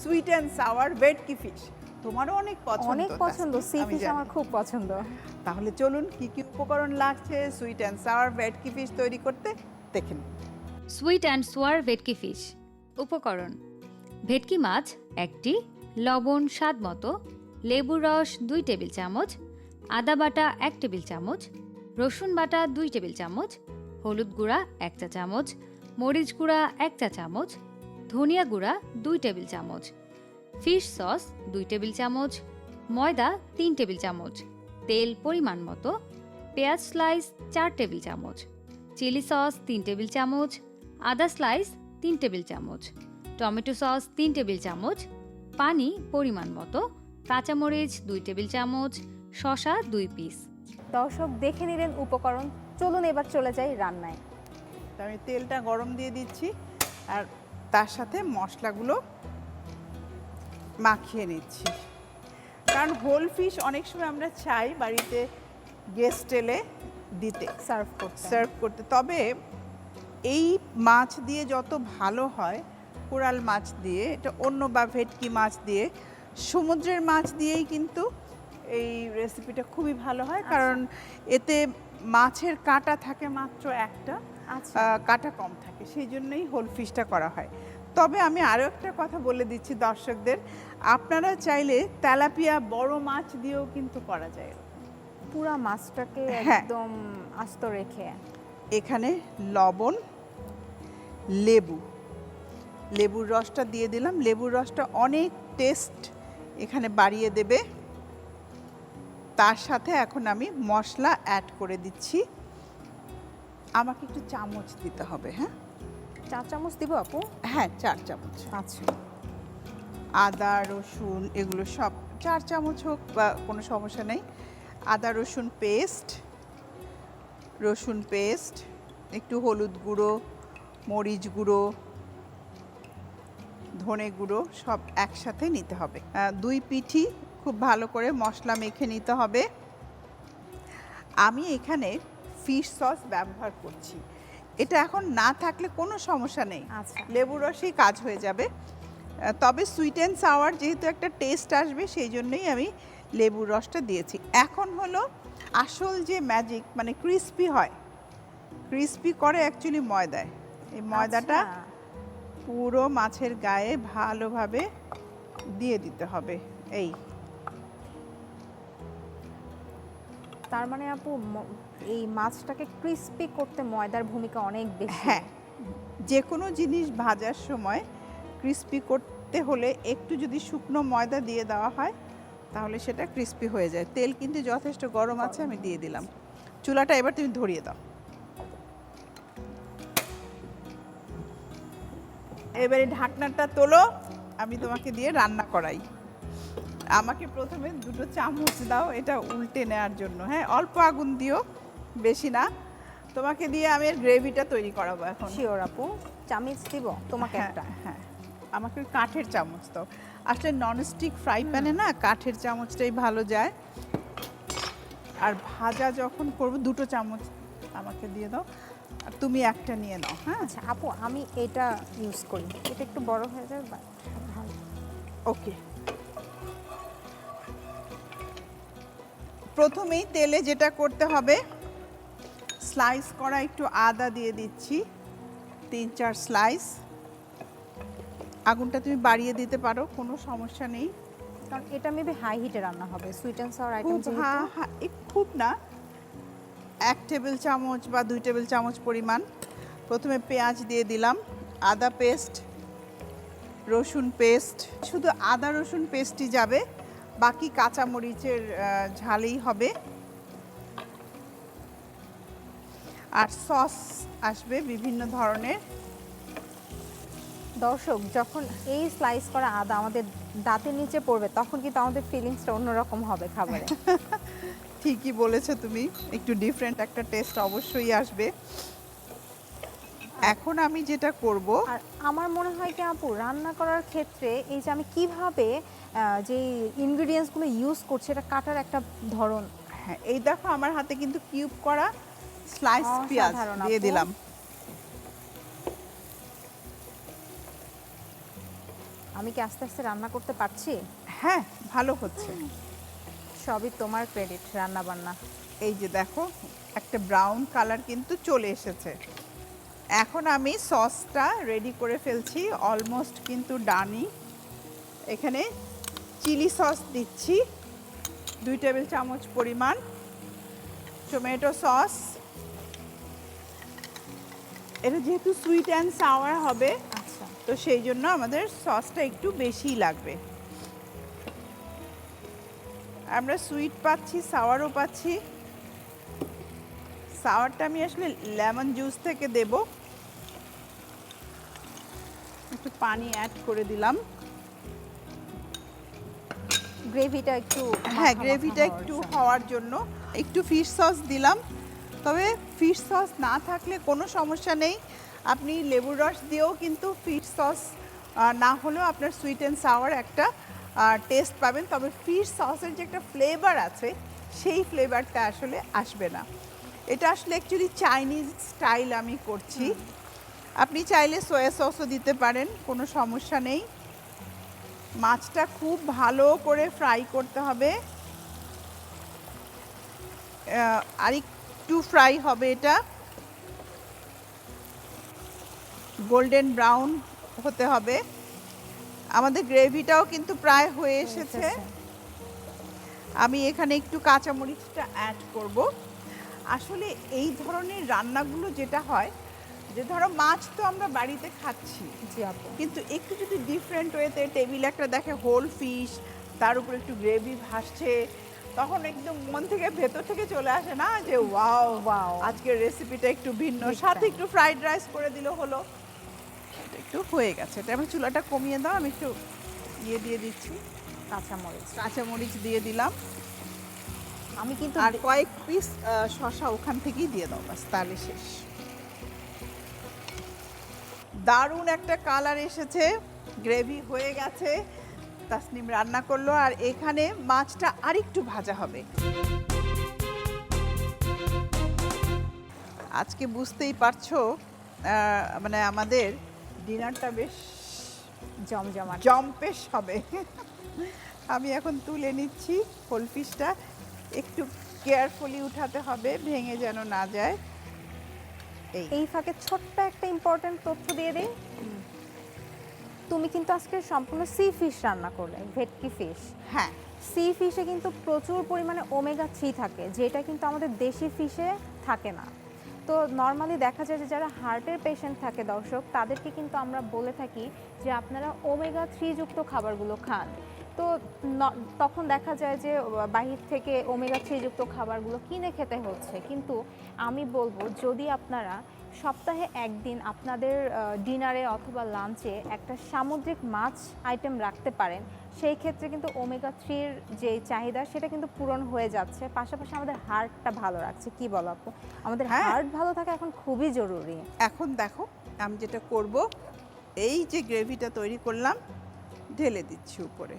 Sweet and sour ভেটকি fish. তোমারও অনেক পছন্দ। অনেক পছন্দ, সি ফিশ আমার খুব পছন্দ। তাহলে চলুন কি কি উপকরণ লাগছে সুইট অ্যান্ড সাওয়ার ভেটকি ফিশ তৈরি করতে দেখে নিন। সুইট অ্যান্ড সোয়ার ভেটকি ফিশ। উপকরণ: ভেটকি মাছ 1টি, লবণ স্বাদ মতো, লেবুর রস 2 টেবিল চামচ, আদা বাটা 1 টেবিল চামচ, রসুন বাটা 2 টেবিল চামচ, হলুদ গুঁড়া 1 চা চামচ, মরিচ গুঁড়া 1 চা চামচ, ধনিয়া গুঁড়া 2 টেবিল চামচ, ফিশ সস 2 টেবিল চামচ, ময়দা 3 টেবিল চামচ, তেল পরিমাণ মতো, পেঁয়াজ স্লাইস 4 টেবিল চামচ, চিলি সস 3 টেবিল চামচ, আদা স্লাইস 3 টেবিল চামচ, টমেটো সস 3 টেবিল চামচ, পানি পরিমাণ মতো, কাঁচামরিচ 2 টেবিল চামচ, শসা 2 পিস। দর্শক দেখে নিলেন উপকরণ, চলুন এবার চলে যাই রান্নায়। তো আমি তেলটা গরম দিয়ে দিচ্ছি আর তার সাথে মশলাগুলো মাখিয়ে নিচ্ছি। কারণ হোল ফিশ অনেক সময় আমরা চাই বাড়িতে গেস্ট এলে দিতে, সার্ভ করতে, তবে এই মাছ দিয়ে যত ভালো হয় কোরাল মাছ দিয়ে, এটা অন্য বা ভেটকি মাছ দিয়ে, সমুদ্রের মাছ দিয়েই কিন্তু এই রেসিপিটা খুবই ভালো হয়। কারণ এতে মাছের কাঁটা থাকে মাত্র একটা, কাঁটা কম থাকে, সেই জন্যই হোল ফিশটা করা হয়। তবে আমি আরও একটা কথা বলে দিচ্ছি দর্শকদের, আপনারা চাইলে তেলাপিয়া বড় মাছ দিয়েও কিন্তু করা যায়। পুরা মাছটাকে একদম আস্ত রেখে এখানে লবণ, লেবুর রসটা দিয়ে দিলাম। লেবুর রসটা অনেক টেস্ট এখানে বাড়িয়ে দেবে। তার সাথে এখন আমি মশলা অ্যাড করে দিচ্ছি। আমাকে একটু চামচ দিতে হবে। হ্যাঁ, 4 চামচ দিব আপু? হ্যাঁ, 4 চামচ। আচ্ছা, আদা রসুন এগুলো সব 4 চামচ হোক বা কোনো সমস্যা নেই। আদা রসুন পেস্ট, একটু হলুদ গুঁড়ো, মরিচ গুঁড়ো, ধনে গুঁড়ো সব একসাথে নিতে হবে। 2 পিঠি খুব ভালো করে মশলা মেখে নিতে হবে। আমি এখানে ফিশ সস ব্যবহার করছি। এটা এখন না থাকলে কোনো সমস্যা নেই, লেবুর রসেই কাজ হয়ে যাবে। তবে সুইট অ্যান্ড সাওয়ার যেহেতু একটা টেস্ট আসবে, সেই জন্যই আমি লেবুর রসটা দিয়েছি। এখন হলো আসল যে ম্যাজিক, মানে ক্রিস্পি করে অ্যাকচুয়ালি ময়দায়। এই ময়দাটা পুরো মাছের গায়ে ভালোভাবে দিয়ে দিতে হবে। এই তার মানে আপু এই মাছটাকে ক্রিস্পি করতে ময়দার ভূমিকা অনেক বেশি। হ্যাঁ, যে কোনো জিনিস ভাজার সময় ক্রিস্পি করতে হলে একটু যদি শুকনো ময়দা দিয়ে দেওয়া হয় তাহলে সেটা ক্রিস্পি হয়ে যায়। তেল কিন্তু যথেষ্ট গরম আছে, আমি দিয়ে দিলাম। চুলাটা এবার তুমি ধরিয়ে দাও। এবারে ঢাকনাটা তোলো, আমি তোমাকে দিয়ে রান্না করাই। আমাকে প্রথমে 2 চামচ দাও এটা উল্টে নেওয়ার জন্য। হ্যাঁ, অল্প আগুন দিও, বেশি না। তোমাকে দিয়ে আমি এর গ্রেভিটা তৈরি করাবো এখন। শিওর আপু, চামচ দিব তোমাকে একটা? হ্যাঁ, আমাকে কাঠের চামচ দাও। আসলে ননস্টিক ফ্রাই প্যানে না কাঠের চামচটাই ভালো যায়। আর ভাজা যখন করবো 2 চামচ আমাকে দিয়ে দাও, আর তুমি একটা নিয়ে নাও। হ্যাঁ, আচ্ছা আপু, আমি এটা ইউজ করি, এটা একটু বড় হয়ে যাবে। ওকে। প্রথমেই তেলে যেটা করতে হবে, স্লাইস করা একটু আদা দিয়ে দিচ্ছি, 3-4 স্লাইস। আগুনটা তুমি বাড়িয়ে দিতে পারো, কোনো সমস্যা নেই, কারণ এটা মেবি হাই হিটে রান্না হবে। সুইট অ্যান্ড সাওয়ার আইটেম যেহেতু। হ্যাঁ, খুব না, 1 টেবিল চামচ বা 2 টেবিল চামচ পরিমাণ। প্রথমে পেঁয়াজ দিয়ে দিলাম, আদা পেস্ট, রসুন পেস্ট, শুধু আদা রসুন পেস্টই যাবে, বাকি কাঁচা মরিচের ঝালেই হবে। আর সস আসবে বিভিন্ন ধরনের। দর্শক, যখন এই স্লাইস করা আদা আমাদের দাঁতের নিচে পড়বে তখন কিন্তু আমাদের ফিলিংসটা অন্যরকম হবে খাবারে। ঠিকই বলেছো তুমি, একটু ডিফারেন্ট একটা টেস্ট অবশ্যই আসবে। এখন আমি যেটা করব, আর আমার মনে হয় কি আপু, রান্না করার ক্ষেত্রে এই যে আমি কিভাবে যে ইনগ্রেডিয়েন্টসগুলো ইউজ করছি এটা কাটার একটা ধরন। হ্যাঁ, এই দেখো আমার হাতে কিন্তু কিউব করা স্লাইস পেঁয়াজ দিয়ে দিলাম। আমি আমি কি আস্তে আস্তে রান্না করতে পারছি? হ্যাঁ, ভালো হচ্ছে। সবই তোমার ক্রেডিট রান্না বান্না। এই যে দেখো, একটা ব্রাউন কালার কিন্তু চলে এসেছে। এখন আমি সসটা রেডি করে ফেলছি, অলমোস্ট কিন্তু ডানই। এখানে চিলি সস দিচ্ছি 2 টেবিল চামচ পরিমাণ, টমেটো সস, এটা যেহেতু সুইট অ্যান্ড সাওয়ার হবে আচ্ছা, তো সেই জন্য আমাদের সসটা একটু বেশিই লাগবে। আমরা সুইট পাচ্ছি, সাওয়ারও পাচ্ছি। সাওয়ারটা আমি আসলে লেমন জুস থেকে দেব, একটু পানি অ্যাড করে দিলাম। গ্রেভিটা একটু হ্যাঁ, মাখা গ্রেভিটা মাখা একটু হওয়ার জন্য। হওয়ার জন্য একটু ফিশ সস দিলাম। তবে ফিশ সস না থাকলে কোনো সমস্যা নেই, আপনি লেবুর রস দিয়েও কিন্তু ফিশ সস না হলেও আপনার সুইট অ্যান্ড সাওয়ার একটা টেস্ট পাবেন। তবে ফিশ সসের যে একটা ফ্লেভার আছে সেই ফ্লেভারটা আসলে আসবে না। এটা আসলে অ্যাকচুয়ালি চাইনিজ স্টাইল আমি করছি। আপনি চাইলে সয়া সসও দিতে পারেন, কোনো সমস্যা নেই। মাছটা খুব ভালো করে ফ্রাই করতে হবে, আরেকটু ফ্রাই হবে, এটা গোল্ডেন ব্রাউন হতে হবে। আমাদের গ্রেভিটাও কিন্তু প্রায় হয়ে এসেছে। আমি এখানে একটু কাঁচামরিচটা অ্যাড করব। আসলে এই ধরনের রান্নাগুলো যেটা হয়, যে ধরো মাছ তো আমরা বাড়িতে খাচ্ছি, জি আপু। কিন্তু একটু যদি ডিফারেন্ট ওয়েতে টেবিলে একটা দেখে হোল ফিশ, তার উপর একটু গ্রেভি ভাসছে, তখন একদম মন থেকে ভেতর থেকে চলে আসে না যে ওয়াও Wow. আজকের রেসিপিটা একটু ভিন্ন, Big সাথে time. একটু ফ্রাইড রাইস করে দিলেও হলো। এটা একটু হয়ে গেছে, এটা আমি চুলাটা কমিয়ে দাও, আমি একটু দিয়ে দিচ্ছি, কাঁচামরিচ কাঁচামরিচ দিয়ে দিলাম। আমি কিন্তু আর কয়েক পিস শসা ওখান থেকেই দিয়ে দাও, বাস তাহলে শেষ। দারুণ একটা কালার এসেছে, গ্রেভি হয়ে গেছে, তাসনিম রান্না করলো। আর এখানে মাছটা আরেকটু ভাজা হবে। আজকে বুঝতেই পারছো মানে আমাদের ডিনারটা বেশ জমজমাট। জম্পেশ হবে। আমি এখন তুলে নিচ্ছি হোল ফিশটা, একটু কেয়ারফুলি উঠাতে হবে, ভেঙে যেন না যায়। এই ফাঁকে ছোট্ট একটা ইম্পর্টেন্ট তথ্য দিয়ে দিই। তুমি কিন্তু আজকে সম্পূর্ণ সি ফিশ রান্না করলে, ভেটকি ফিশ। হ্যাঁ, সি ফিশে কিন্তু প্রচুর পরিমাণে ওমেগা 3 থাকে, যেটা কিন্তু আমাদের দেশি ফিশে থাকে না। তো নর্মালি দেখা যায় যে যারা হার্টের পেশেন্ট থাকে দর্শক, তাদেরকে কিন্তু আমরা বলে থাকি যে আপনারা ওমেগা 3 যুক্ত খাবারগুলো খান। তো তখন দেখা যায় যে বাহির থেকে ওমেগা 3 যুক্ত খাবারগুলো কিনে খেতে হচ্ছে। কিন্তু আমি বলবো, যদি আপনারা সপ্তাহে একদিন আপনাদের ডিনারে অথবা লাঞ্চে একটা সামুদ্রিক মাছ আইটেম রাখতে পারেন, সেই ক্ষেত্রে কিন্তু ওমেগা 3-র যে চাহিদা সেটা কিন্তু পূরণ হয়ে যাচ্ছে, পাশাপাশি আমাদের হার্টটা ভালো রাখছে। কি বলো আপু? আমাদের হ্যাঁ। হার্ট ভালো থাকা এখন খুবই জরুরি। এখন দেখো আমি যেটা করব, এই যে গ্রেভিটা তৈরি করলাম ঢেলে দিচ্ছি উপরে।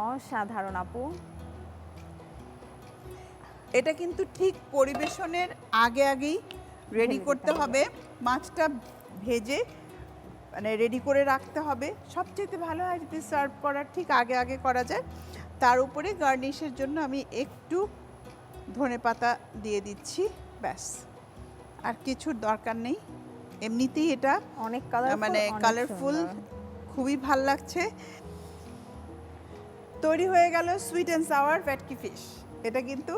অসাধারণ আপু। এটা কিন্তু ঠিক পরিবেশনের আগেই রেডি ঢেলে করতে দিতে হবে। মাছটা ভেজে মানে রেডি করে রাখতে হবে। সবচেয়ে ভালো হয় যদি সার্ভ করার ঠিক আগে করা যায়। তার উপরে গার্নিশের জন্য আমি একটু ধনেপাতা দিয়ে দিচ্ছি, ব্যাস, আর কিছুর দরকার নেই। এমনিতেই এটা অনেক কালারফুল, মানে কালারফুল, খুবই ভাল লাগছে। তৈরি হয়ে গেল সুইট অ্যান্ড সাওয়ার ভেটকি ফিশ। এটা কিন্তু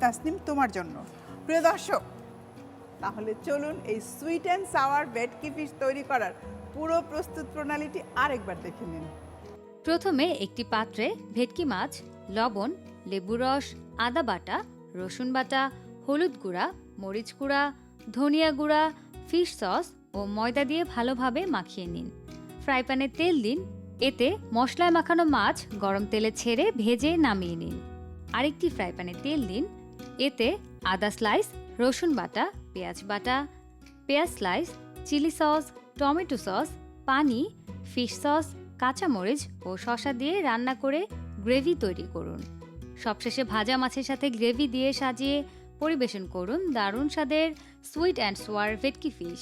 তাসনিম তোমার জন্য। প্রিয় দর্শক, তাহলে চলুন এই সুইট অ্যান্ড সাওয়ার ভেটকি ফিশ তৈরি করার পুরো প্রস্তুত প্রণালীটি আরেকবার দেখে নিন। প্রথমে একটি পাত্রে ভেটকি মাছ, লবণ, লেবু রস, আদা বাটা, রসুন বাটা, হলুদ গুঁড়া, মরিচ গুঁড়া, ধনিয়া গুঁড়া, ফিশ সস ও ময়দা দিয়ে ভালোভাবে মাখিয়ে নিন। ফ্রাই প্যানে তেল দিন, এতে মশলায় মাখানো মাছ গরম তেলে ছেড়ে ভেজে নামিয়ে নিন। আরেকটি ফ্রাই প্যানে তেল দিন, এতে আদা স্লাইস, রসুন বাটা, পেঁয়াজ বাটা, পেঁয়াজ slice, chili sauce, tomato sauce, পানি, ফিশ সস, কাঁচামরিচ ও শসা দিয়ে রান্না করে গ্রেভি তৈরি করুন। সবশেষে ভাজা মাছের সাথে গ্রেভি দিয়ে সাজিয়ে পরিবেশন করুন দারুণ স্বাদের সুইট অ্যান্ড সাওয়ার ভেটকি ফিশ।